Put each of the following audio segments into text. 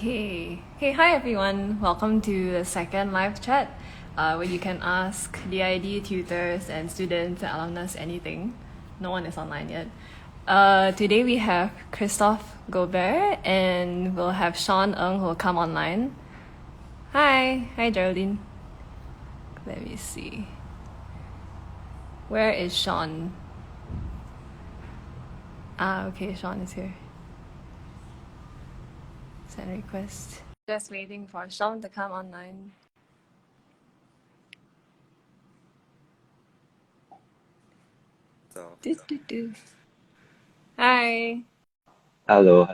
Okay. Hey, hi everyone. Welcome to the second live chat, where you can ask DID tutors and students and alumnus anything. No one is online yet. Today we have Christophe Gaubert and we'll have Shawn who will come online. Hi, Geraldine. Let me see. Where is Shawn? Okay, Shawn is here. Send request. Just waiting for Shawn to come online. Do. Hi. Hello.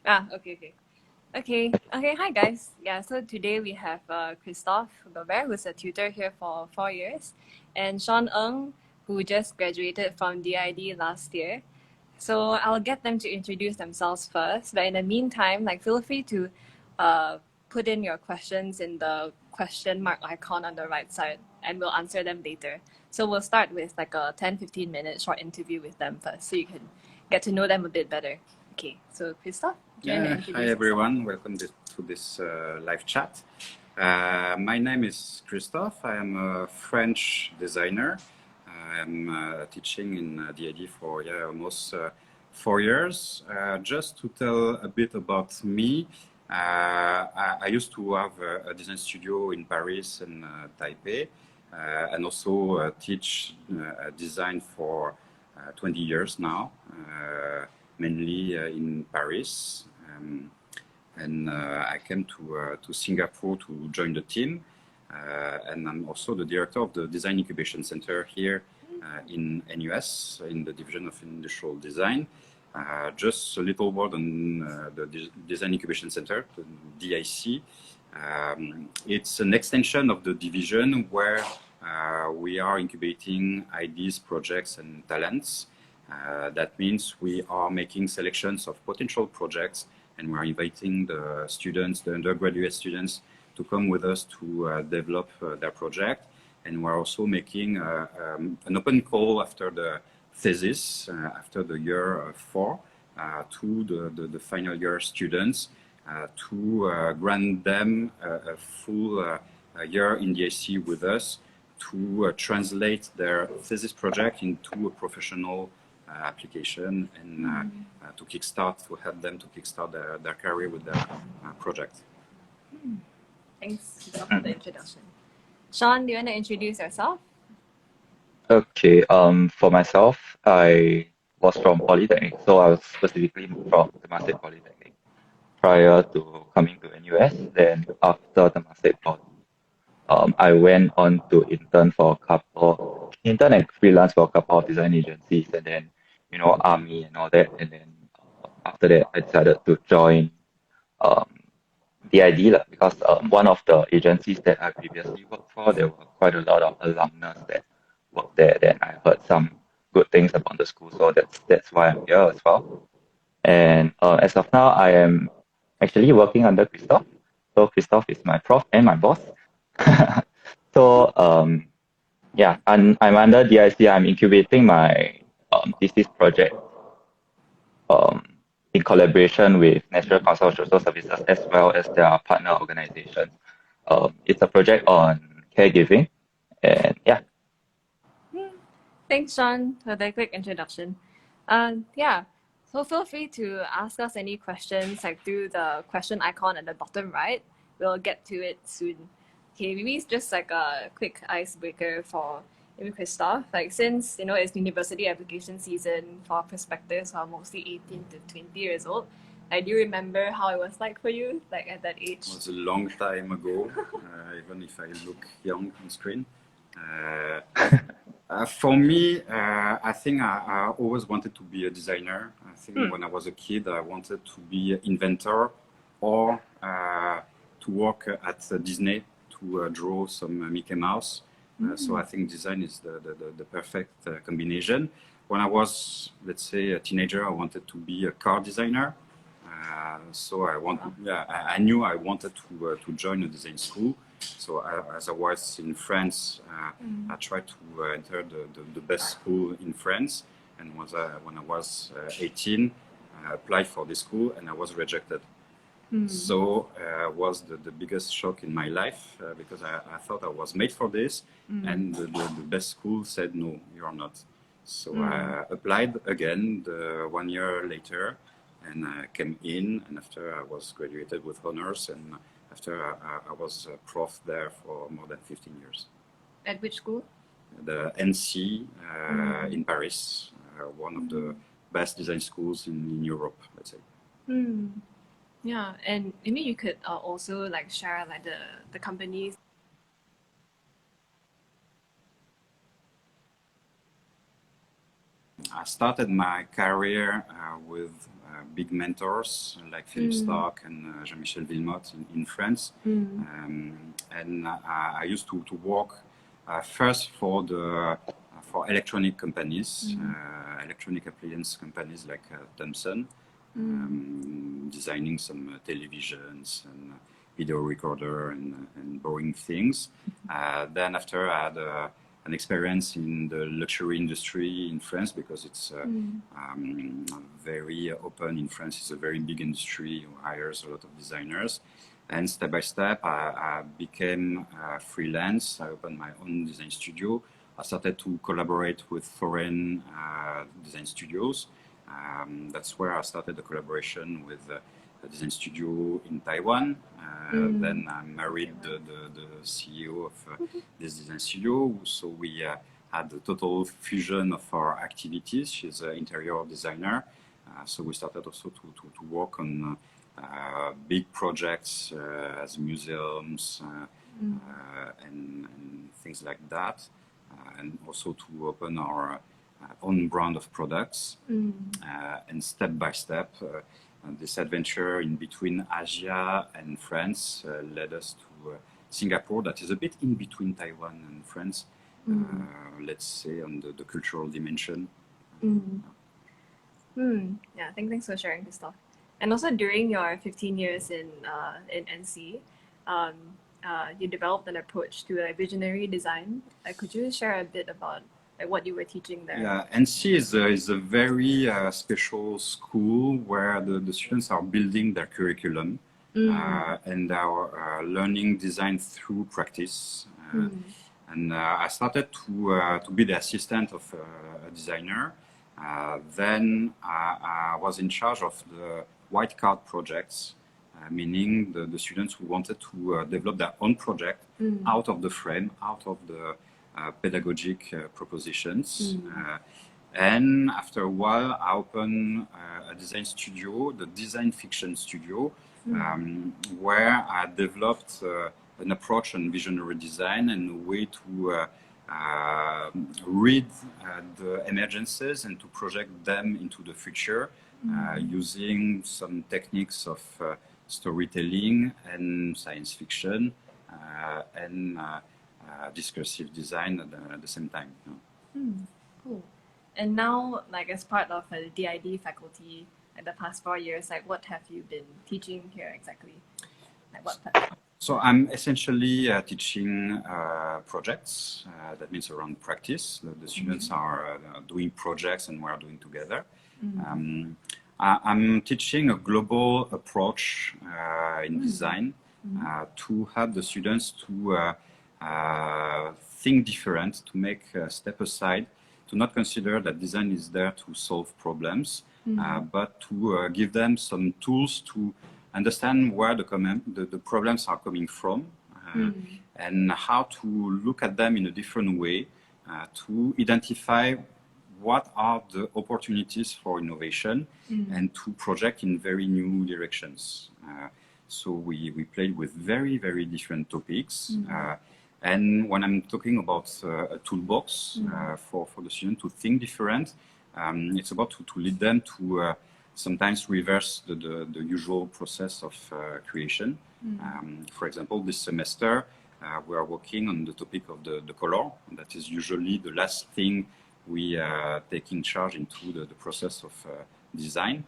Okay. Hi guys. Yeah, so today we have Christophe Gaubert, who's a tutor here for 4 years, and Shawn, who just graduated from DID last year. So I'll get them to introduce themselves first, but in the meantime, feel free to put in your questions in the question mark icon on the right side, and we'll answer them later. So we'll start with a 10-15 minute short interview with them first, so you can get to know them a bit better. Okay, so Christophe, do you want to introduce Hi everyone, welcome to this live chat. My name is Christophe. I am a French designer. I'm teaching in DID for almost 4 years. Just to tell a bit about me, I used to have a design studio in Paris and Taipei, and also teach design for 20 years now, mainly in Paris. And I came to Singapore to join the team. And I'm also the director of the Design Incubation Center here in NUS, in the Division of Industrial Design. Just a little word on the Design Incubation Center, the DIC. It's an extension of the division where we are incubating ideas, projects, and talents. That means we are making selections of potential projects, and we're inviting the students, the undergraduate students, to come with us to develop their project. And we're also making an open call after the thesis, after the year 4, to the final year students to grant them a full year in DIC with us to translate their thesis project into a professional application and to help them to kickstart their career with their project. Thanks for the introduction. Shawn, do you want to introduce yourself? Okay. For myself, I was from Polytechnic, so I was specifically from Temasek Polytechnic prior to coming to NUS. Then after Temasek Poly, I went on to intern and freelance for a couple of design agencies, and then army and all that. And then after that, I decided to join DID because one of the agencies that I previously worked for, there were quite a lot of alumnus that worked there. Then I heard some good things about the school, so that's why I'm here as well. And as of now, I am actually working under Christophe. So Christophe is my prof and my boss. So I'm under DIC. I'm incubating my thesis project in collaboration with National Council of Social Services as well as their partner organizations. It's a project on caregiving, and yeah. Thanks, Shawn, for the quick introduction. So feel free to ask us any questions through the question icon at the bottom right. We'll get to it soon. Okay, maybe it's just a quick icebreaker for maybe Christophe. Since it's university application season for prospectors who are mostly 18 to 20 years old, do you remember how it was like for you, at that age? It was a long time ago, even if I look young on screen. For me, I think I always wanted to be a designer. I think when I was a kid, I wanted to be an inventor or to work at Disney to draw some Mickey Mouse. So I think design is the perfect combination. When I was, let's say, a teenager, I wanted to be a car designer. So I knew I wanted to join a design school. So as I was in France, I tried to enter the best school in France. And when I was 18, applied for this school and I was rejected. So was the biggest shock in my life because I thought I was made for this, and the best school said no, you're not. So I applied again 1 year later, and I came in, and after I was graduated with honors, and after I was a prof there for more than 15 years. At which school? The NC in Paris, one of the best design schools in Europe, let's say. Yeah, and maybe you could also like share like the companies. I started my career with big mentors like Philippe Starck and Jean-Michel Villemotte in France. And I used to work first for electronic companies, electronic appliance companies like Thomson, designing some televisions and video recorder and borrowing things. Then after I had an experience in the luxury industry in France because it's very open in France. It's a very big industry who hires a lot of designers. And step by step, I became freelance. I opened my own design studio. I started to collaborate with foreign design studios. That's where I started the collaboration with a design studio in Taiwan. Then I married the CEO of this design studio. So we had a total fusion of our activities. She's an interior designer. So we started also to work on big projects as museums and things like that. And also to open our own brand of products. And step by step, this adventure in between Asia and France led us to Singapore, that is a bit in between Taiwan and France, let's say on the cultural dimension. Yeah, thanks for sharing, Christophe. And also during your 15 years in NC, you developed an approach to visionary design. Could you share a bit about what you were teaching there? Yeah, NC is a very special school where the students are building their curriculum and are learning design through practice. And I started to be the assistant of a designer. Then I was in charge of the white card projects, meaning the students who wanted to develop their own project out of the frame, out of the pedagogic propositions. And after a while, I opened a design studio, the Design Fiction Studio, where I developed an approach on visionary design and a way to read the emergences and to project them into the future using some techniques of storytelling and science fiction and discursive design at the same time. Cool. And now, like as part of the DID faculty, in the past 4 years, like what have you been teaching here exactly? Like what? So I'm essentially teaching projects. That means around practice. The students are doing projects and we are doing together. I'm teaching a global approach in design to help the students to think different, to make a step aside, to not consider that design is there to solve problems, but to give them some tools to understand where the problems are coming from and how to look at them in a different way, to identify what are the opportunities for innovation and to project in very new directions. So we played with very, very different topics. And when I'm talking about a toolbox for the student to think different, it's about to lead them to sometimes reverse the usual process of creation. For example, this semester, we are working on the topic of the color. That is usually the last thing we take in charge into the process of design.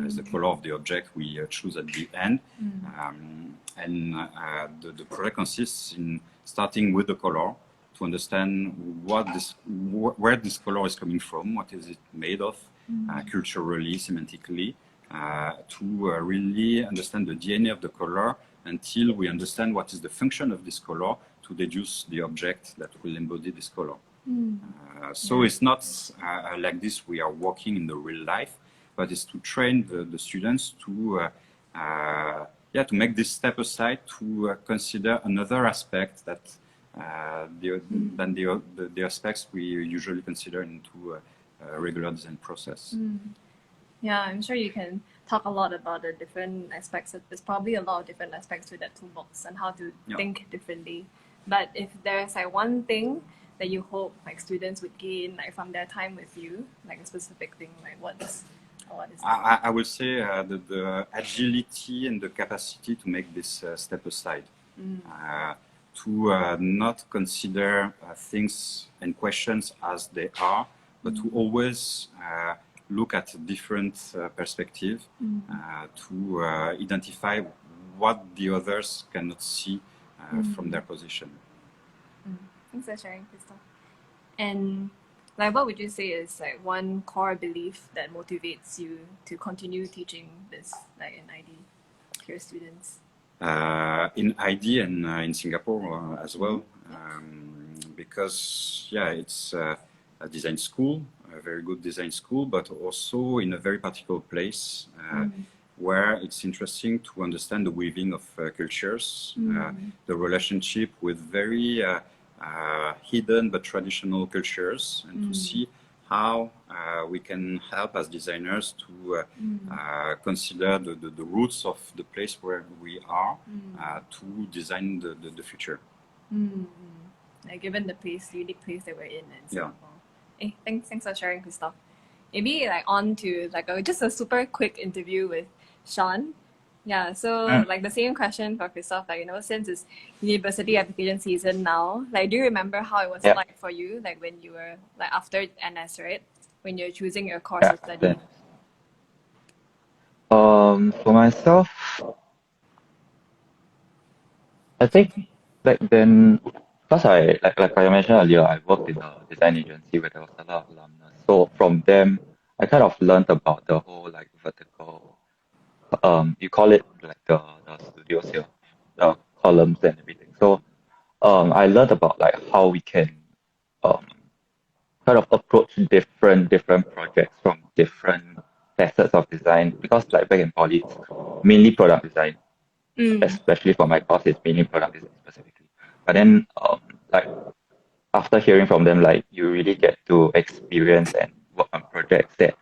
Is the color of the object we choose at the end. And the project consists in starting with the color to understand where this color is coming from, what is it made of, culturally, semantically, to really understand the DNA of the color until we understand what is the function of this color to deduce the object that will embody this color. So it's not like this we are working in the real life, but it's to train the students to to make this step aside to consider another aspect that than the aspects we usually consider into a regular design process. Yeah, I'm sure you can talk a lot about the different aspects. There's probably a lot of different aspects to that toolbox and how to think differently. But if there's like one thing that you hope like students would gain like from their time with you, like a specific thing, like what is that? I would say the agility and the capacity to make this step aside, to not consider things and questions as they are, but to always look at a different perspective, to identify what the others cannot see from their position. Thanks for sharing, Christophe. And like, what would you say is like one core belief that motivates you to continue teaching this, like in ID, to your students? In ID and in Singapore as well, because it's a design school, a very good design school, but also in a very particular place where it's interesting to understand the weaving of cultures, the relationship with very hidden but traditional cultures, and to see how we can help as designers to consider the roots of the place where we are to design the future. Like given the unique place that we're in Singapore. Hey, thanks for sharing, Christophe. Maybe like on to like just a super quick interview with Shawn. Yeah, so like the same question for Christophe, like, since it's university application season now, like, do you remember how it was like for you, like when you were like after NS, right? When you're choosing your course of study? For myself, I think back then, because like I mentioned earlier, I worked in a design agency where there was a lot of alumnus. So from them, I kind of learned about the whole like vertical, you call it like the studios here, the columns and everything. So I learned about like how we can kind of approach different projects from different facets of design, because like back in poly, it's mainly product design. Especially for my course, it's mainly product design specifically. But then like after hearing from them, like you really get to experience and work on projects that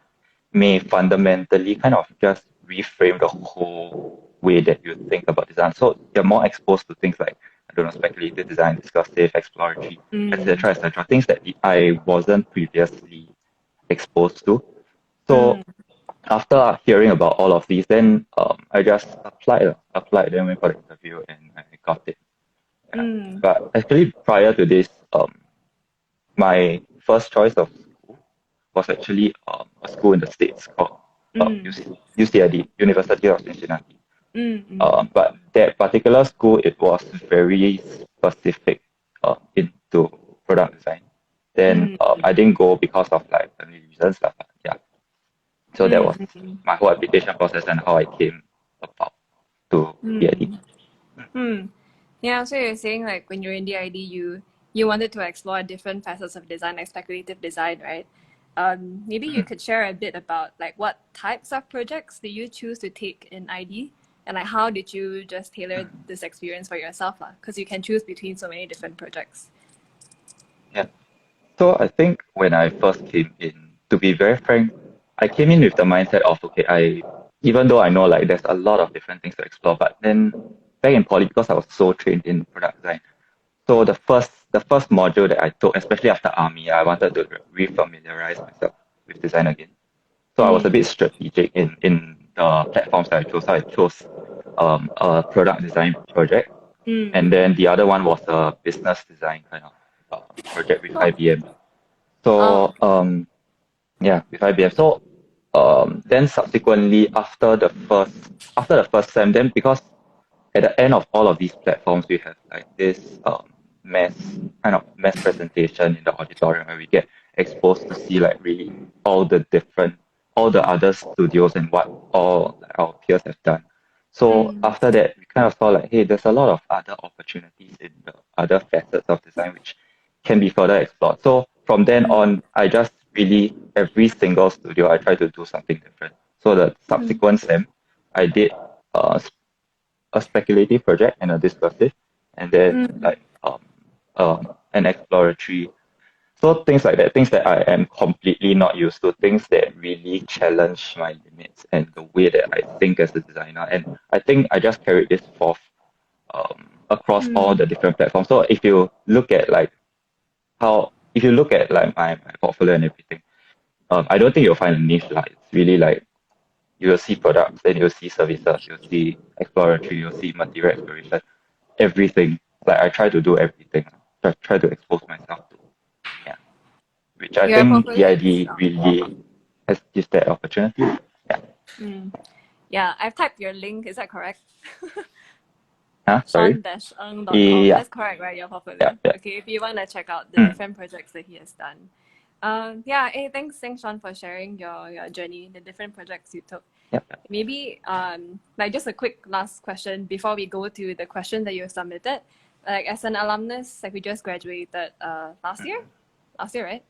may fundamentally kind of just reframe the whole way that you think about design. So you're more exposed to things like, I don't know, speculative design, discursive, exploratory, etc., etc. Things that I wasn't previously exposed to. So after hearing about all of these, then I just applied, then went for the interview, and I got it. Yeah. But actually, prior to this, my first choice of school was actually a school in the States called UCID, University of Cincinnati. But that particular school, it was very specific into product design. Then I didn't go because of like family reasons. Yeah. So that was my whole application process and how I came about to DID. Yeah, so you're saying like when you're in DID, you wanted to explore different facets of design, like speculative design, right? Maybe you could share a bit about like what types of projects did you choose to take in ID, and like how did you just tailor this experience for yourself, because you can choose between so many different projects. Yeah. So I think when I first came in, to be very frank, I came in with the mindset of, okay, even though I know like there's a lot of different things to explore, but then back in poly, because I was so trained in product design, so the first module that I took, especially after army, I wanted to refamiliarize myself with design again. So I was a bit strategic in the platforms that I chose. So I chose a product design project, and then the other one was a business design kind of project with IBM. So with IBM. So then subsequently after the first sem, then because at the end of all of these platforms we have like this mass presentation in the auditorium where we get exposed to see like really all the different all the other studios and what all our peers have done. So after that, we kind of saw like, hey, there's a lot of other opportunities in the other facets of design which can be further explored. So from then on, I just really, every single studio, I try to do something different. So the subsequent SEM, I did a speculative project and a discursive, and then like an exploratory. So things like that, things that I am completely not used to, things that really challenge my limits and the way that I think as a designer. And I think I just carried this forth across all the different platforms. So if you look at like if you look at like my portfolio and everything, I don't think you'll find a niche. Like it's really like you will see products, then you'll see services, you'll see exploratory, you'll see material exploration, everything. Like I try to do everything. Try to expose myself to, yeah. Which I Your think portfolio is DID really has gives that opportunity. Yeah. yeah, I've typed your link, is that correct? Sorry. Shawn-eng.com. Yeah. That's correct, right? Your portfolio. Yeah. Okay, if you want to check out the different projects that he has done. Yeah, hey, thanks, Shawn, for sharing your journey, the different projects you took. Yeah. Maybe like just a quick last question before we go to the question that you submitted. Like as an alumnus, like we just graduated last year, right?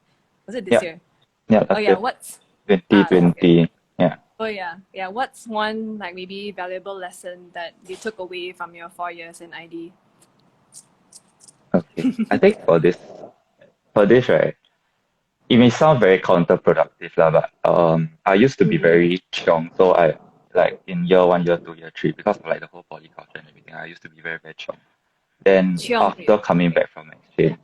Was it this year? Yeah. Oh yeah, what's 2020? Yeah. Oh yeah. What's one like maybe valuable lesson that you took away from your 4 years in ID? Okay. I think for this, right, it may sound very counterproductive, lah, but I used to be very chiong. So I like in year 1, year 2, year 3, because of like the whole poly culture and everything, I used to be very, very chiong. Then after coming back from exchange,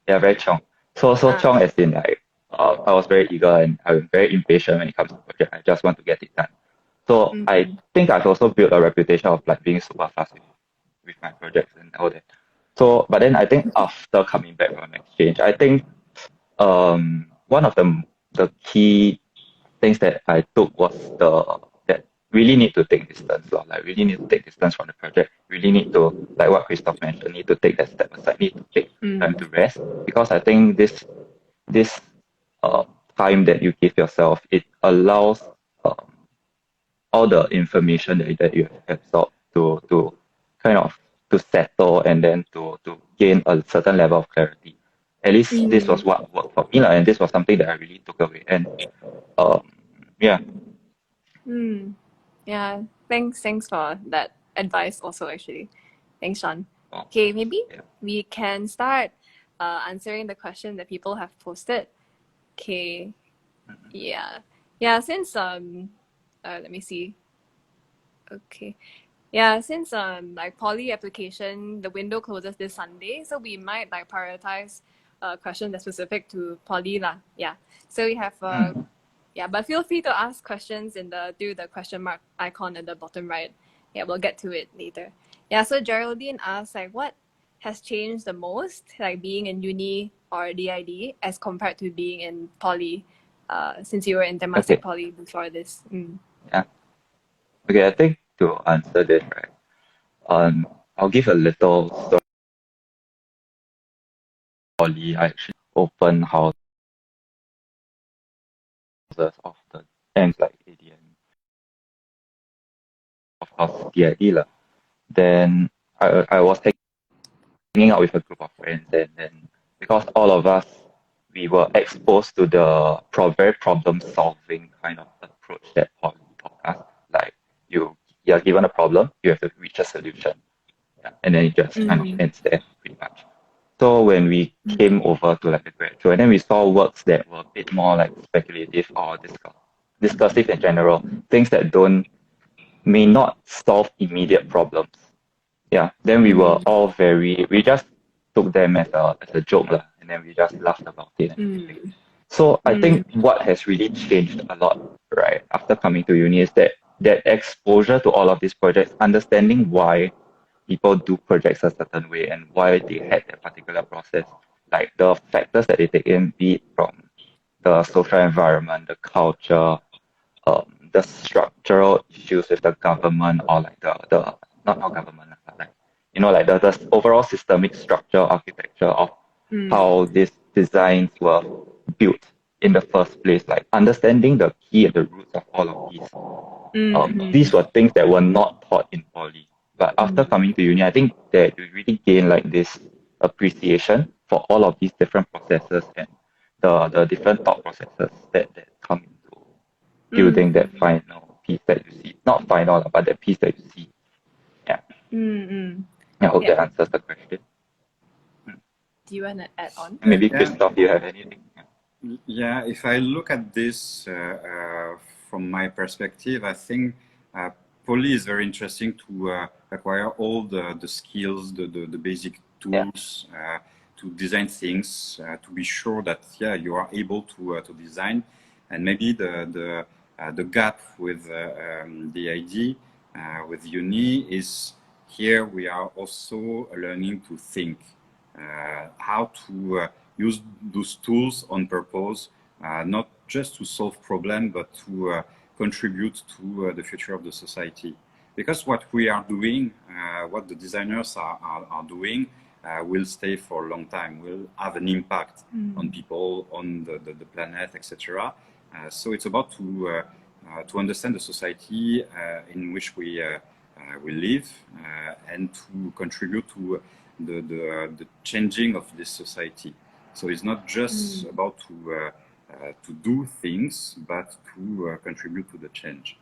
yeah, very chiong. So chiong as in like I was very eager and I'm very impatient when it comes to project. I just want to get it done. So I think I've also built a reputation of like being super fast with my projects and all that. So, but then I think after coming back from exchange, I think one of the key things that I took was that really need to take distance, like really need to take distance from the project. Really need to, like what Christophe mentioned, need to take that step aside. Need to take time to rest, because I think this time that you give yourself, it allows all the information that you have absorbed to kind of to settle and then to gain a certain level of clarity. At least this was what worked for me, and this was something that I really took away. And yeah. Yeah, thanks for that advice also actually. Thanks, Shawn. Okay, maybe we can start answering the question that people have posted. Okay. Yeah, since let me see. Okay. Yeah, since like poly application, the window closes this Sunday, so we might like prioritize questions that's specific to poly lah. Yeah. So we have yeah, but feel free to ask questions through the question mark icon at the bottom right. Yeah, we'll get to it later. Yeah, so Geraldine asks like what has changed the most, like being in uni or DID as compared to being in poly, since you were in Temasek Poly before this. Yeah. Okay, I think to answer this, right, I'll give a little story. Poly, I actually open houses of the ends like ADN, of course DID lah. Then I was hanging out with a group of friends, and then because all of us, we were exposed to the very problem-solving kind of approach that Poly taught us. Like you're given a problem, you have to reach a solution, and then it just kind of ends there pretty much. So when we came over to like a graduate, and then we saw works that were a bit more like speculative or discursive in general, things that may not solve immediate problems. Yeah, then we were all we just took them as a joke lah, and then we just laughed about it and everything. So I think what has really changed a lot, right, after coming to uni is that exposure to all of these projects, understanding why people do projects a certain way and why they had that particular process, like the factors that they take in, be it from the social environment, the culture, the structural issues with the government, or like the not government, but like like the overall systemic structure architecture of how these designs were built. in the first place, like understanding the key and the roots of all of these. These were things that were not taught in poly. But after coming to uni, I think that you really gain like this appreciation for all of these different processes and the different thought processes that come into building that final piece that you see. Not final, but that piece that you see. Yeah. I hope that answers the question. Do you want to add on? Maybe Christophe, you have anything? Yeah, if I look at this from my perspective, I think Poly is very interesting to acquire all the skills, the basic tools to design things, to be sure that you are able to design. And maybe the gap with the ID with uni is here we are also learning to think how to use those tools on purpose, not just to solve problems, but to contribute to the future of the society. Because what we are doing, what the designers are doing, will stay for a long time, will have an impact on people, on the planet, etc. So it's about to understand the society in which we live and to contribute to the changing of this society. So it's not just about to do things, but to contribute to the change.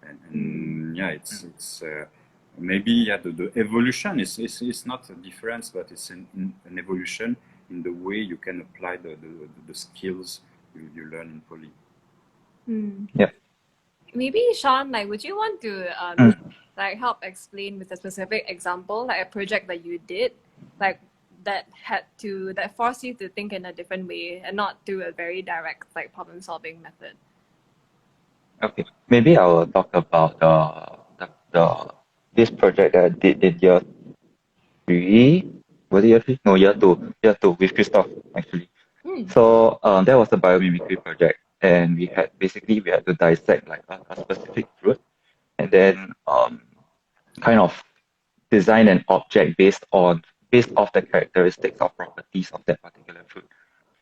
And it's maybe the evolution is not a difference, but it's an evolution in the way you can apply the skills you learn in poly. Yeah. Maybe Shawn, like, would you want to like help explain with a specific example, like a project that you did, like that forced you to think in a different way and not do a very direct like problem solving method? Okay, maybe I will talk about this project that I did in year 3. Was it year 3? No, year 2. Year 2 with Christophe actually. So that was a biomimicry project, and we had to dissect like a specific fruit, and then kind of design an object based off the characteristics or properties of that particular fruit.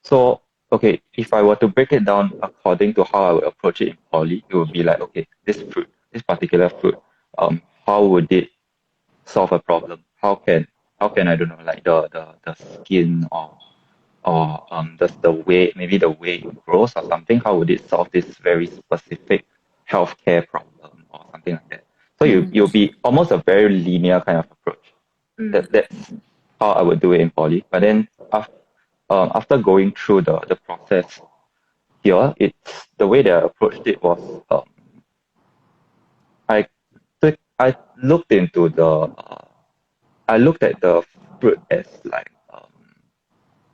So, okay, if I were to break it down according to how I would approach it in poly, it would be like, okay, this particular fruit, how would it solve a problem? How can I don't know, like the skin or the way, maybe the way it grows or something, how would it solve this very specific healthcare problem or something like that? So you'll be almost a very linear kind of approach. That's how I would do it in poly. But then after going through the process here, it's the way that I approached it was I looked into I looked at the fruit as like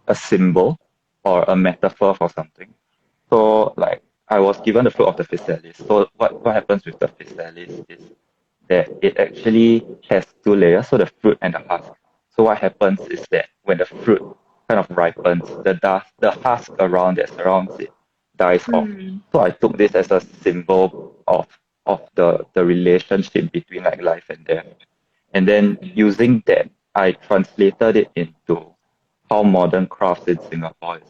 a symbol or a metaphor for something. So like I was given the fruit of the physalis. So what happens with the physalis is that it actually has 2 layers, so the fruit and the husk. So what happens is that when the fruit kind of ripens, the husk around that surrounds it dies off. So I took this as a symbol of the relationship between like life and death. And then using that, I translated it into how modern crafts in Singapore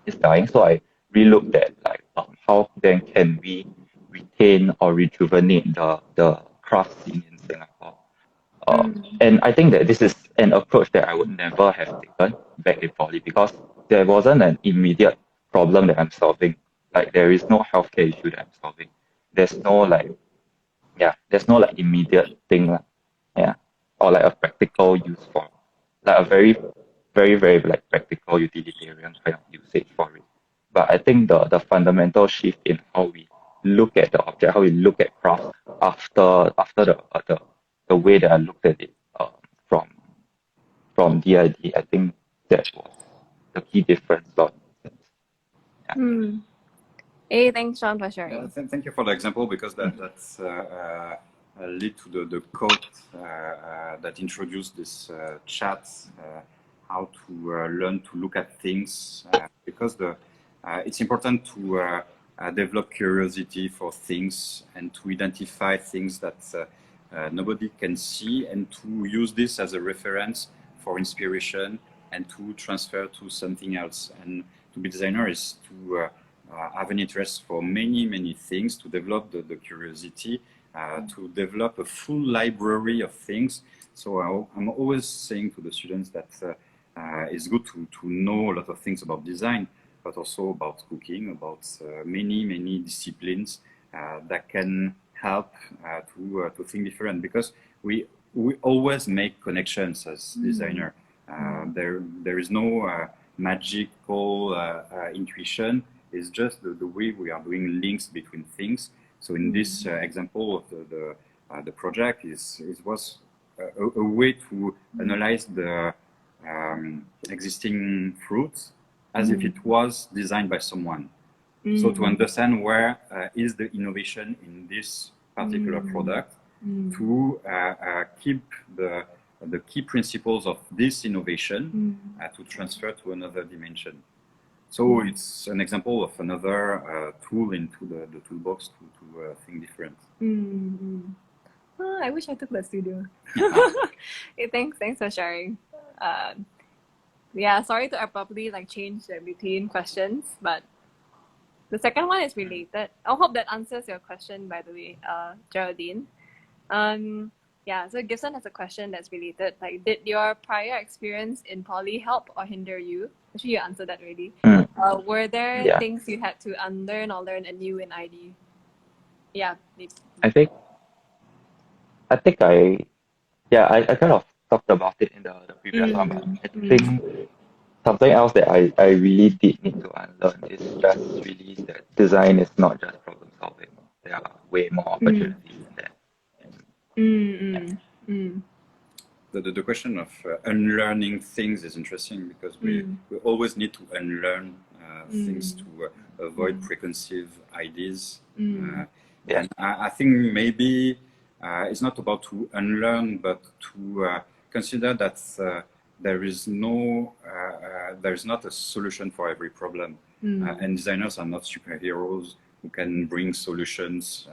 is dying. So I relooked at like how then can we retain or rejuvenate the craft scene in Singapore. And I think that this is an approach that I would never have taken back in poly because there wasn't an immediate problem that I'm solving. Like there is no healthcare issue that I'm solving. There's no immediate thing, or like a practical use for, like a very, very, very like practical utilitarian kind of usage for it. But I think the fundamental shift in how we look at the object, how we look at craft after the way that I looked at it from DID, I think that was the key difference. Hey, thanks, Shawn, for sharing. Thank you for the example because that's lead to the quote that introduced this chat, how to learn to look at things, because it's important to develop curiosity for things and to identify things that nobody can see and to use this as a reference for inspiration and to transfer to something else. And to be designer is to have an interest for many things, to develop the curiosity, to develop a full library of things. So I'm always saying to the students that it's good to know a lot of things about design, but also about cooking, about many disciplines that can help to think different, because we always make connections as designer. There is no magical intuition. It's just the way we are doing links between things. So in this example of the project, it was a way to analyze the existing fruits as if it was designed by someone. So to understand where is the innovation in this particular product, to keep the key principles of this innovation to transfer to another dimension. So it's an example of another tool into the toolbox to think different. Oh, I wish I took the studio. Okay, thanks for sharing. Yeah, sorry to abruptly change between questions, but the second one is related. I hope that answers your question, by the way, Geraldine. Yeah, so Gibson has a question that's related. Did your prior experience in Poly help or hinder you? Actually, you answered that already. Were there things you had to unlearn or learn anew in ID? Yeah, please. I think I kind of talked about it in the previous one, but I think something else that I really did need to unlearn is just really that design is not just problem solving. There are way more opportunities than that. The question of unlearning things is interesting, because we always need to unlearn things to avoid preconceived ideas. And I think maybe it's not about to unlearn, but to consider that there is not a solution for every problem. And designers are not superheroes who can bring solutions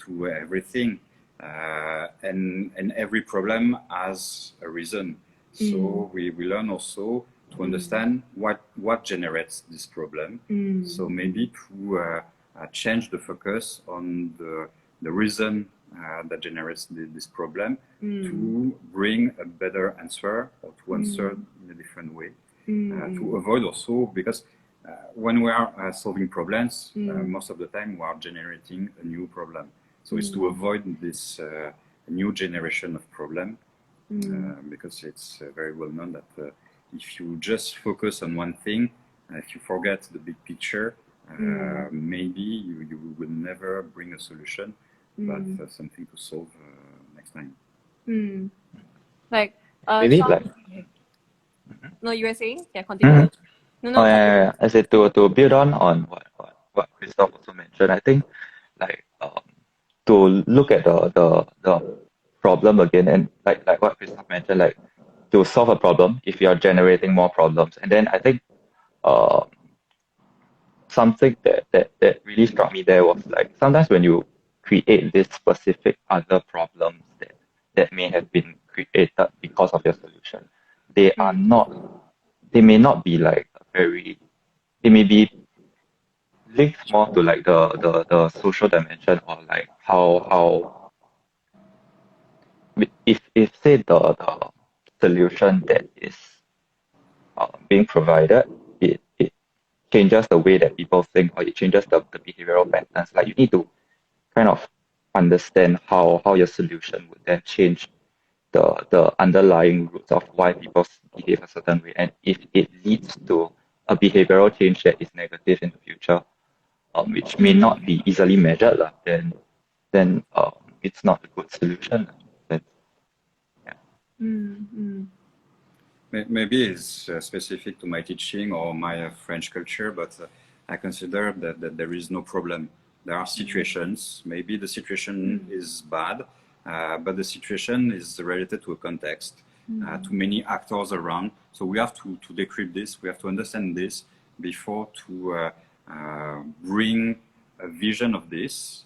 to everything. And every problem has a reason. So we learn also to understand what generates this problem. So maybe to change the focus on the reason that generates this problem, to bring a better answer, or to answer in a different way, to avoid also, because when we are solving problems, most of the time we are generating a new problem. So it's to avoid this new generation of problem, because it's very well known that if you just focus on one thing, if you forget the big picture, maybe you will never bring a solution, but something to solve next time. Shawn, no, you were saying? Yeah, continue. No, yeah. I said to build on what Christophe also mentioned, I think to look at the problem again, and like what Christophe mentioned, to solve a problem if you are generating more problems. And then I think something that really struck me there was sometimes when you create this specific other problems that may have been created because of your solution, they may not be they may be linked more to the social dimension, or how if say the solution that is being provided, it changes the way that people think, or it changes the behavioral patterns. You need to kind of understand how your solution would then change the underlying roots of why people behave a certain way, and if it leads to a behavioral change that is negative in the future, which may not be easily measured, then it's not a good solution. Maybe it's specific to my teaching or my French culture, but I consider that there is no problem. There are situations, maybe the situation is bad, but the situation is related to a context, to many actors around. So we have to decrypt this, we have to understand this before to bring a vision of this,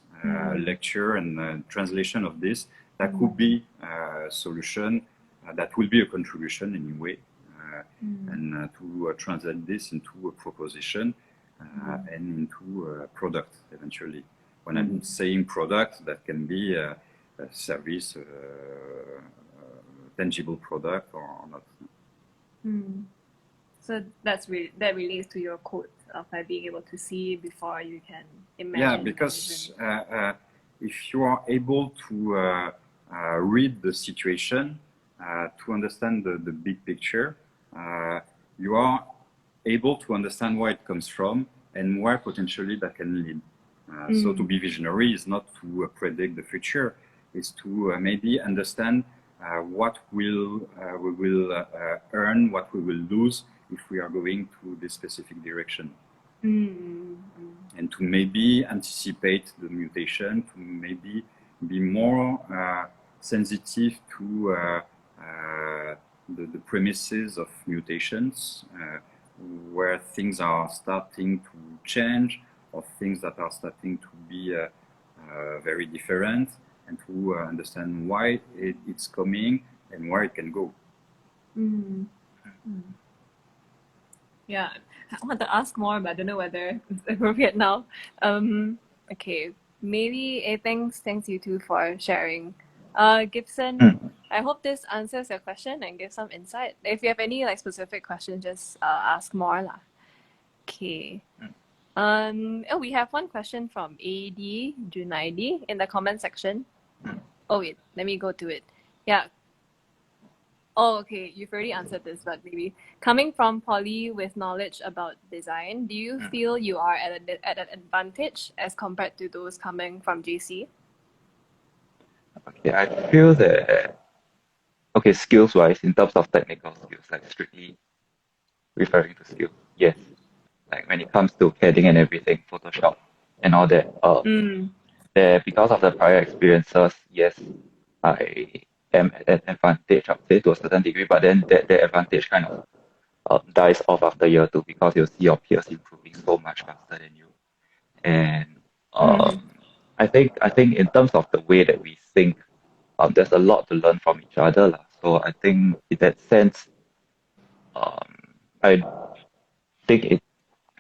lecture and translation of this, that could be a solution, that will be a contribution anyway, and to translate this into a proposition and into a product eventually. When I'm saying product, that can be a service, tangible product or not. So that relates to your quote of like being able to see before you can imagine. Yeah, because if you are able to read the situation, to understand the big picture, you are able to understand where it comes from and where potentially that can lead. So to be visionary is not to predict the future, it's to maybe understand what we will earn, what we will lose if we are going to this specific direction. And to maybe anticipate the mutation, to maybe be more sensitive to the premises of mutations, where things are starting to change, or things that are starting to be very different, and to understand why it's coming and where it can go. Yeah, I want to ask more, but I don't know whether it's appropriate now. Okay, maybe thanks you two for sharing. Gibson, I hope this answers your question and gives some insight. If you have any like specific questions, just ask more lah. Okay. We have one question from AD Junaidi in the comment section. Oh wait, let me go to it. Yeah. Oh, okay. You've already answered this, but maybe coming from Poly with knowledge about design, do you feel you are at an advantage as compared to those coming from JC? Okay, I feel that skills-wise, in terms of technical skills, like strictly referring to skills, yes. Like when it comes to CADing and everything, Photoshop and all that, because of the prior experiences, yes, I am at an advantage, I would say, to a certain degree, but then that advantage kind of dies off after year two because you'll see your peers improving so much faster than you. And I think in terms of the way that we think, there's a lot to learn from each other lah. So I think in that sense, I think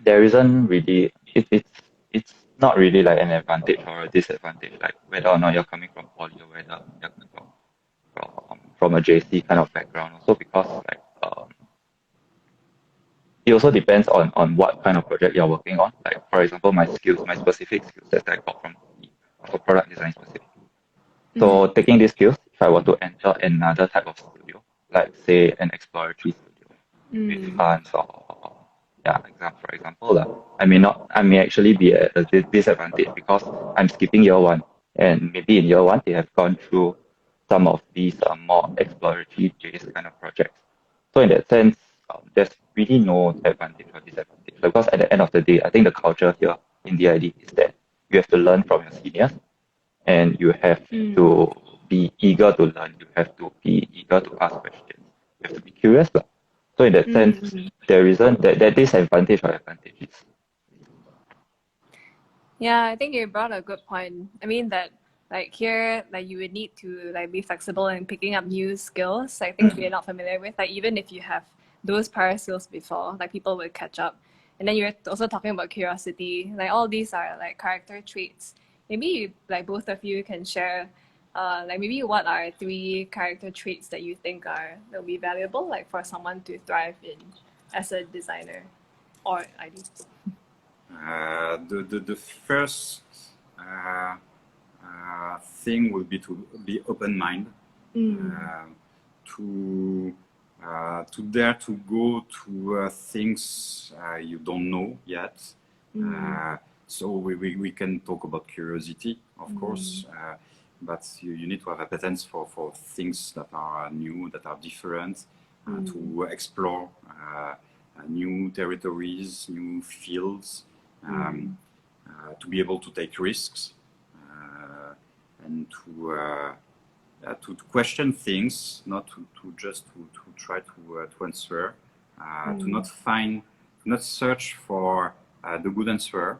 there isn't really it's not really like an advantage or a disadvantage, like whether or not you're coming from Poly or whether you're coming from a JC kind of background. Also because like it also depends on what kind of project you're working on. Like for example, my specific skills that I got from for product design specific. So taking these skills, if I were to enter another type of studio, like say an exploratory studio with funds or for example, I may actually be at a disadvantage because I'm skipping year one, and maybe in year one they have gone through some of these more exploratory based kind of projects. So in that sense, there's really no advantage or disadvantage because at the end of the day, I think the culture here in DID is that you have to learn from your seniors, and you have to be eager to learn. You have to be eager to ask questions. You have to be curious. So in that sense, there isn't that disadvantage or advantages. Yeah, I think you brought a good point. I mean that like here, like you would need to like be flexible in picking up new skills, like things we're not familiar with. Like even if you have those prior skills before, like people will catch up. And then you're also talking about curiosity. Like all these are like character traits. Maybe you, like both of you can share like maybe what are 3 character traits that you think will be valuable like for someone to thrive in as a designer or ID? The first thing will be to be open-minded, to dare to go to things you don't know yet. So we can talk about curiosity, of course, but you need to have appetence for things that are new, that are different, to explore new territories, new fields, to be able to take risks, and to question things, not to just to try to answer, to not search for the good answer,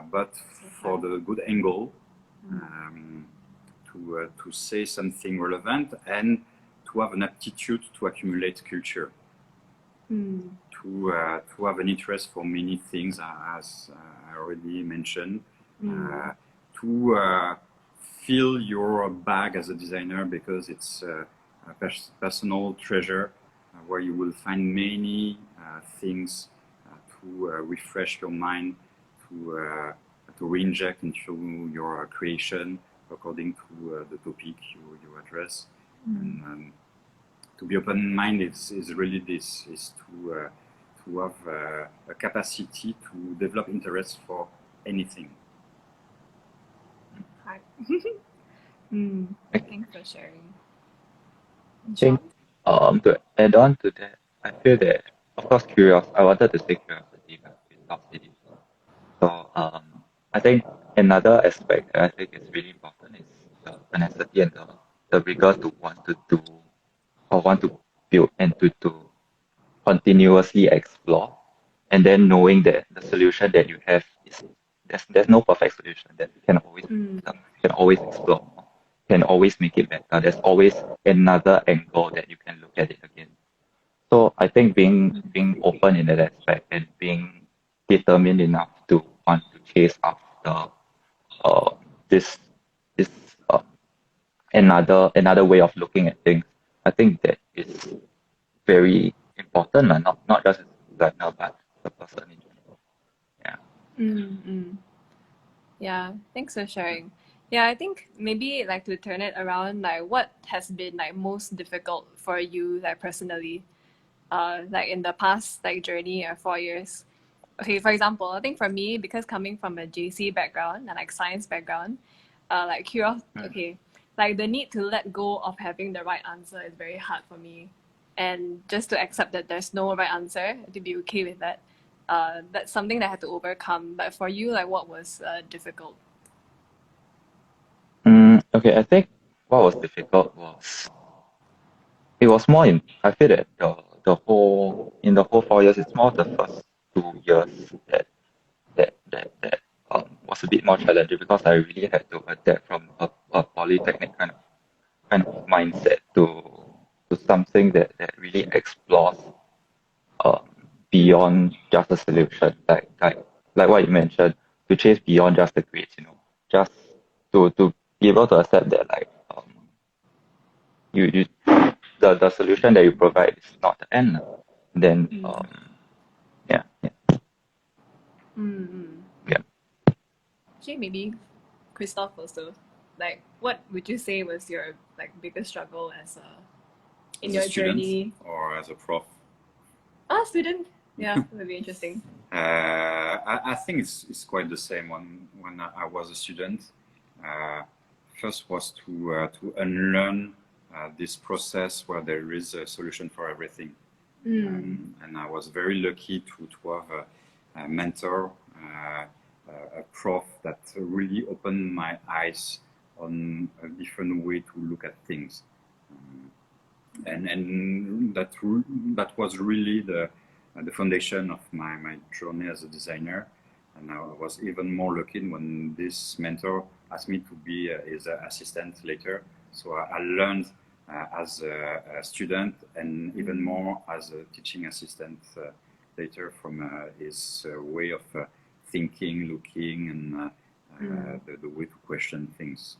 but for the good angle, to say something relevant and to have an aptitude to accumulate culture. to have an interest for many things, as I already mentioned, to fill your bag as a designer, because it's a personal treasure where you will find many things to refresh your mind, to re-inject into your creation according to the topic you address. And to be open-minded is really this, is to have a capacity to develop interest for anything. Hi. Thanks for sharing. Think, to add on to that, I feel that, of course, I wanted to say curiosity, but Christophe did it. So I think another aspect that I think is really important is the tenacity and the rigor to want to do or want to build and to continuously explore, and then knowing that the solution that you have is there's no perfect solution, that you can always explore more, can always make it better. There's always another angle that you can look at it again. So I think being open in that aspect and being determined enough to want to chase after this another way of looking at things, I think that is very important, not just as a designer, but the person in general. Yeah. Yeah, thanks for sharing. Yeah, I think maybe like to turn it around, like what has been like most difficult for you, like personally, like in the past like journey or 4 years. Okay, for example, I think for me, because coming from a JC background and like science background, like okay, like the need to let go of having the right answer is very hard for me, and just to accept that there's no right answer, to be okay with that. That's something that I had to overcome. But for you, like what was difficult? Okay, I think what was difficult was it was more in I feel that the whole 4 years, it's more the first 2 years that was a bit more challenging, because I really had to adapt from a polytechnic kind of mindset to something that really explores beyond just a solution, like what you mentioned, to chase beyond just the grades, just to be able to accept that, like, you the solution that you provide is not the end. Then yeah. Actually, maybe Christophe also. Like, what would you say was your like biggest struggle in as your a student journey? or as a prof? Student. Yeah, that would be interesting. I think it's quite the same. When I was a student, first was to unlearn this process where there is a solution for everything. And I was very lucky to have a mentor, a prof that really opened my eyes on a different way to look at things. And that was really the foundation of my journey as a designer. And I was even more lucky when this mentor asked me to be his assistant later. So I learned as a student, and even more as a teaching assistant later, from his way of thinking, looking, and the way to question things.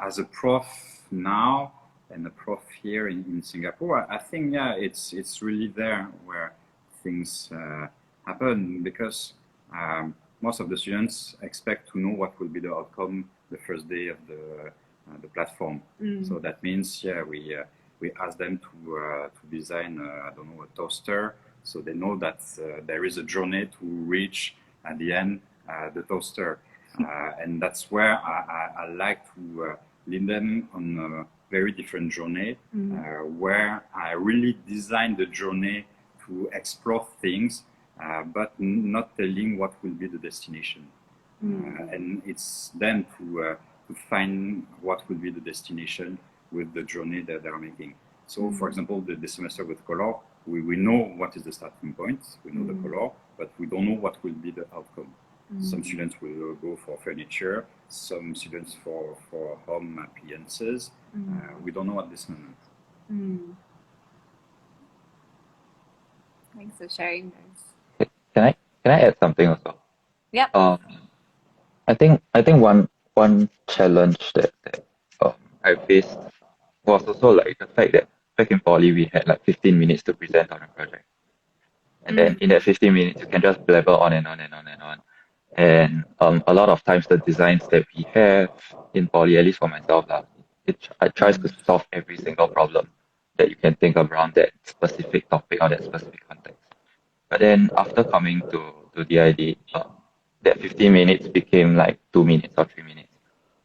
As a prof now, and a prof here in Singapore, I think it's really there where things happen, because most of the students expect to know what will be the outcome the first day of the platform. So that means we ask them to design I don't know, a toaster, so they know that there is a journey to reach at the end the toaster. And that's where I like to lead them on a very different journey, where I really design the journey to explore things, but not telling what will be the destination. And it's them to find what will be the destination with the journey that they are making. So, for example, the semester with color, we know what is the starting point, we know the color, but we don't know what will be the outcome. Some students will go for furniture, some students for home appliances. We don't know at this moment. Thanks for sharing those. Can I add something also? Yep. I think one challenge that I faced was also like the fact that back in poly we had like 15 minutes to present on a project, and then in that 15 minutes you can just blabber on and on and on and on. And a lot of times the designs that we have in poly, at least for myself, I tries to solve every single problem that you can think of around that specific topic or that specific context. But then after coming to DID, that 15 minutes became like 2 minutes or 3 minutes.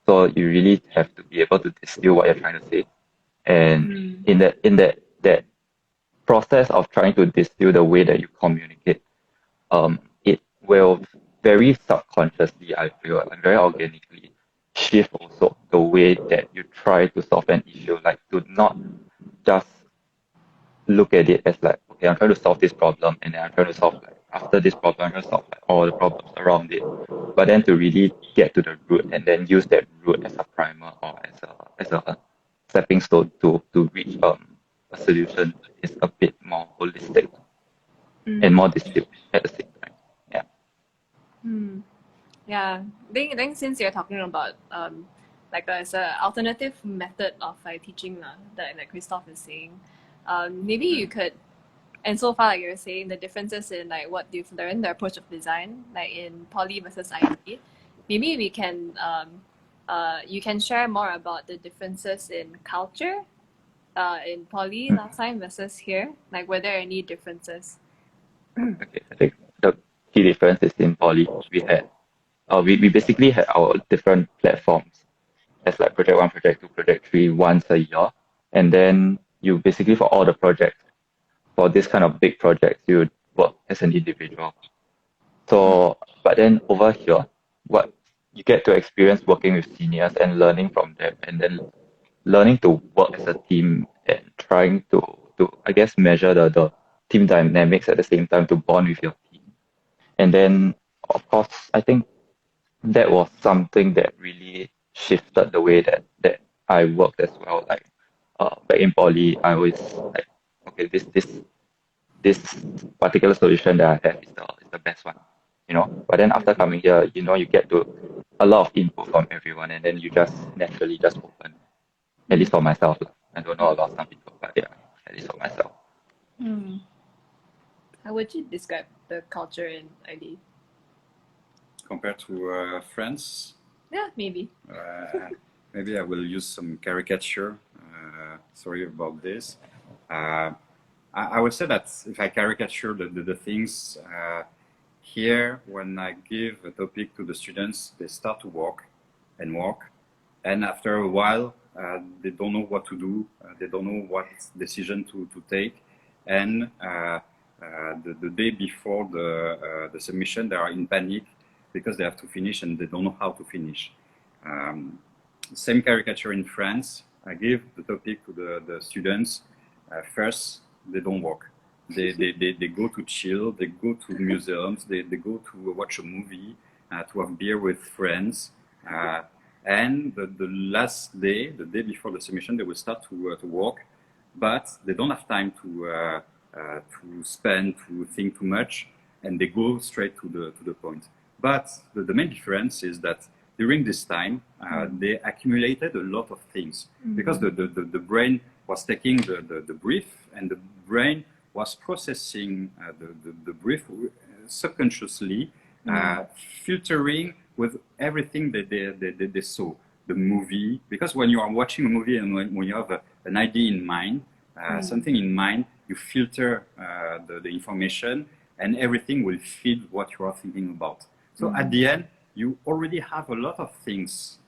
So you really have to be able to distill what you're trying to say. And in that process of trying to distill the way that you communicate, it will very subconsciously, I feel, and very organically shift also the way that you try to solve an issue. Like to not just look at it as like, okay, I'm trying to solve this problem, and then I'm trying to solve like after this problem, I'm trying to solve like all the problems around it. But then to really get to the root and then use that root as a primer or as a stepping stone to reach a solution is a bit more holistic and more distilled at the same time. Yeah. Yeah, I think since you're talking about like as an alternative method of like teaching that like Christophe is saying, maybe you could, and so far like you're saying the differences in like what you've learned, the approach of design, like in poly versus ID, maybe we can you can share more about the differences in culture in poly last time versus here, like were there any differences? Okay. I think the key difference is in poly we basically had our different platforms as like project one, project two, project three once a year. And then you basically for all the projects, for this kind of big projects, you would work as an individual. So, but then over here, what you get to experience working with seniors and learning from them, and then learning to work as a team and trying to I guess measure the team dynamics at the same time to bond with your team. And then of course, I think that was something that really shifted the way that I worked as well. Like back in poly, I always like, okay, this particular solution that I have is the best one, you know. But then after coming here, you know, you get to a lot of input from everyone, and then you just naturally just open. At least for myself, lah. I don't know about some people, but yeah, at least for myself. How would you describe the culture in ID? Compared to France, Yeah, maybe. maybe I will use some caricature. Sorry about this. I would say that if I caricature the things here, when I give a topic to the students, they start to walk, and after a while, they don't know what to do. They don't know what decision to take, and the day before the submission, they are in panic because they have to finish and they don't know how to finish. Same caricature in France. I give the topic to the students. First, they don't work. They go to chill, they go to museums, they go to watch a movie, to have beer with friends. And the last day, the day before the submission, they will start to work, but they don't have time to spend, to think too much, and they go straight to the point. But the main difference is that during this time, they accumulated a lot of things because the brain was taking the brief, and the brain was processing the brief subconsciously, filtering with everything that they saw. The movie, because when you are watching a movie and when you have an idea in mind, something in mind, you filter the information, and everything will feed what you are thinking about. So at the end, you already have a lot of things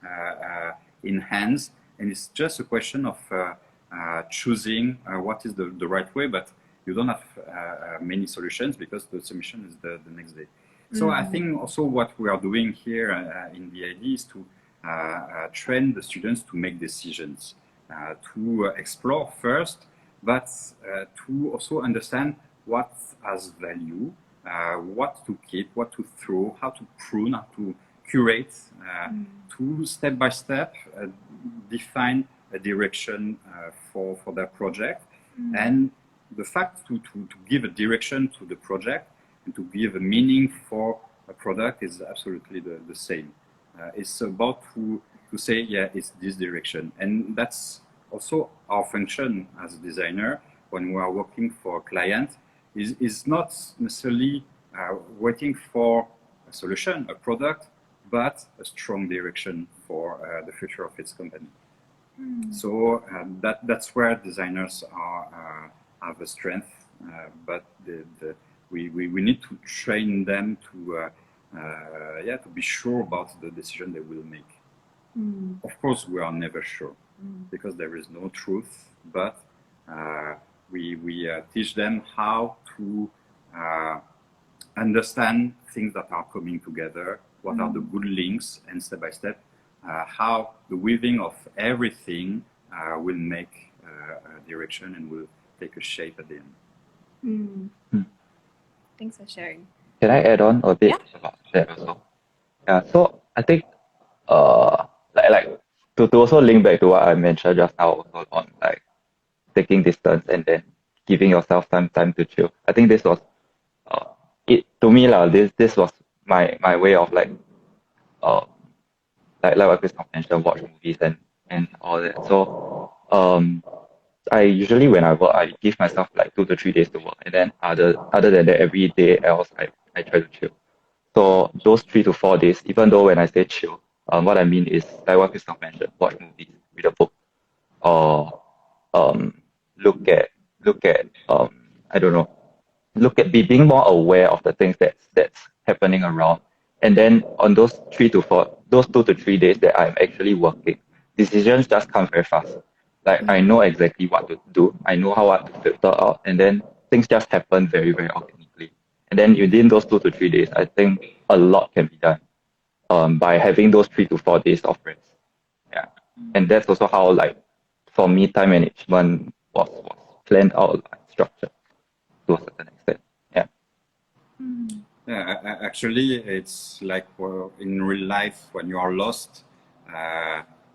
in hands, and it's just a question of choosing what is the right way, but you don't have many solutions because the submission is the next day. So I think also what we are doing here in the idea is to train the students to make decisions, to explore first, but to also understand what has value, what to keep, what to throw, how to prune, how to curate, to step by step define a direction for their project, and the fact to give a direction to the project and to give a meaning for a product is absolutely the same. It's about to say, yeah, it's this direction. And that's also our function as a designer when we are working for a client, is not necessarily waiting for a solution, a product, but a strong direction for the future of its company. So that's where designers have a strength, but we need to train them to be sure about the decision they will make. Of course, we are never sure because there is no truth, but we teach them how to understand things that are coming together, what are the good links, and step by step, how the weaving of everything will make a direction and will take a shape at the end. Thanks for sharing. Can I add on a bit about that also? Yeah, so I think like to also link back to what I mentioned just now also on like taking distance and then giving yourself time to chill. I think this was it to me lah. This was my way of like what Christophe mentioned, watch movies and all that. So I usually when I work, I give myself like 2 to 3 days to work, and then other than that, every day else I try to chill. So those 3 to 4 days, even though when I say chill, what I mean is like what Christophe mentioned, watch movies, read a book, or look at I don't know, being more aware of the things that's happening around. And then on those 2 to 3 days that I'm actually working, decisions just come very fast. Like I know exactly what to do. I know what to filter out, and then things just happen very, very organically. And then within those 2 to 3 days, I think a lot can be done by having those 3 to 4 days of rest. Yeah, and that's also how like for me, time management was planned out, like, structured to a certain extent. Yeah. Yeah, actually, it's like in real life when you are lost,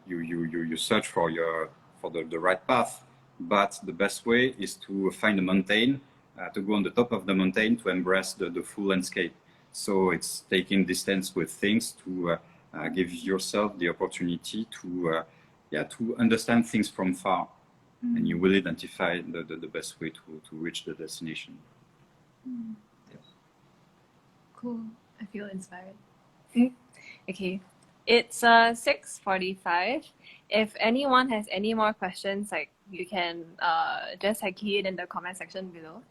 you search for the right path. But the best way is to find a mountain, to go on the top of the mountain to embrace the full landscape. So it's taking distance with things to give yourself the opportunity to understand things from far, and you will identify the best way to reach the destination. Cool. I feel inspired. Okay. It's 6:45. If anyone has any more questions, like you can just like key it in the comment section below.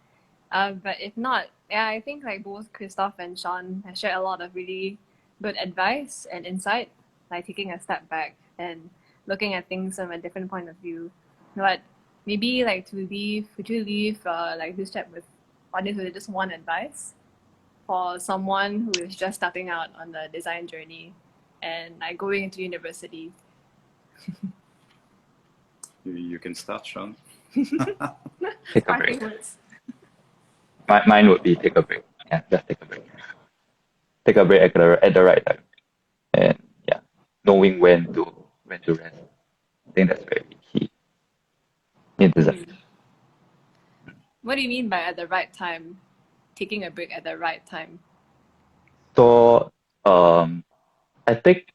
But if not, yeah, I think like both Christophe and Shawn have shared a lot of really good advice and insight, like taking a step back and looking at things from a different point of view. But maybe like would you leave like this chat with audience with just one advice for someone who is just starting out on the design journey and like going into university? You can start, Shawn. Take a break. Mine would be take a break. Yeah, just take a break. Take a break at the right time, and yeah, knowing when to rest. I think that's very key in design. What do you mean by at the right time? Taking a break at the right time? So I think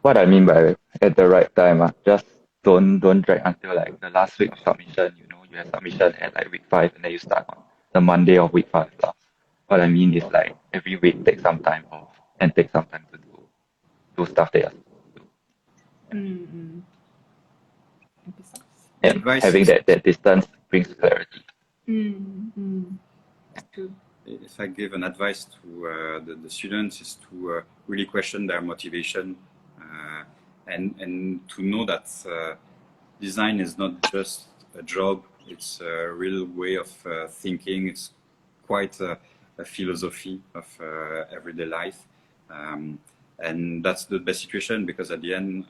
what I mean by at the right time, just don't drag until like the last week of submission. You know, you have submission at like week 5, and then you start on the Monday of week 5. What I mean is like every week take some time off and take some time to do stuff that you're supposed to do. And having that distance brings clarity. True. If I give an advice to the students, is to really question their motivation and to know that design is not just a job, it's a real way of thinking. It's quite a philosophy of everyday life. And that's the best situation, because at the end,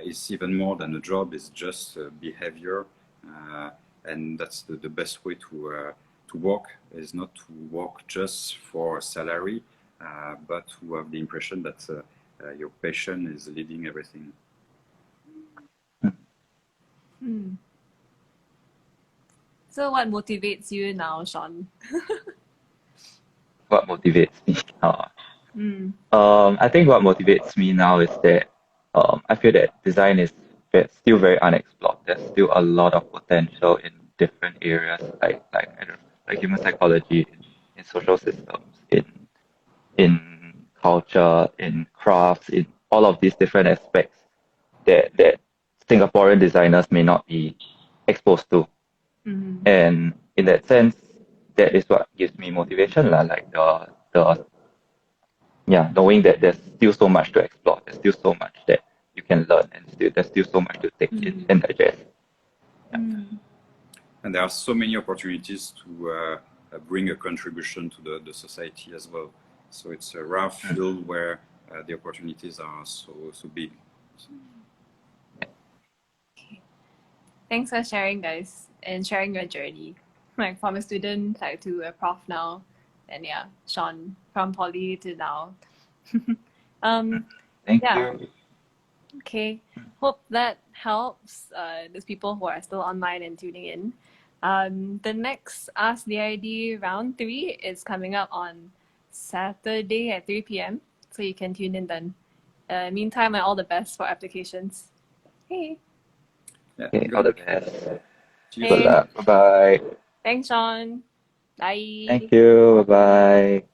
it's even more than a job, it's just behavior. And that's the best way to work, is not to work just for a salary, but to have the impression that your passion is leading everything. So what motivates you now, Shawn? What motivates me now? Mm. I think what motivates me now is that I feel that design is still very unexplored. There's still a lot of potential in different areas, like I don't know, like human psychology, in social systems, in culture, in crafts, in all of these different aspects that Singaporean designers may not be exposed to. Mm. And in that sense, that is what gives me motivation, lah. Like the yeah, knowing that there's still so much to explore, there's still so much that you can learn, and there's still so much to take in and digest. Yeah. Mm. And there are so many opportunities to bring a contribution to the society as well. So it's a rare field where the opportunities are so big. Thanks for sharing, guys, and sharing your journey. Like from a student like to a prof now, and yeah, Shawn from Poly to now. Thank Yeah. you. Okay. Hope that helps those people who are still online and tuning in. The next Ask the ID round 3 is coming up on Saturday at 3 p.m. So you can tune in then. Meantime, all the best for applications. Hey. Yeah, Okay, all the best. cheers. Good Hey. luck. Bye bye. Thanks, Shawn. Bye. Thank you. Bye bye.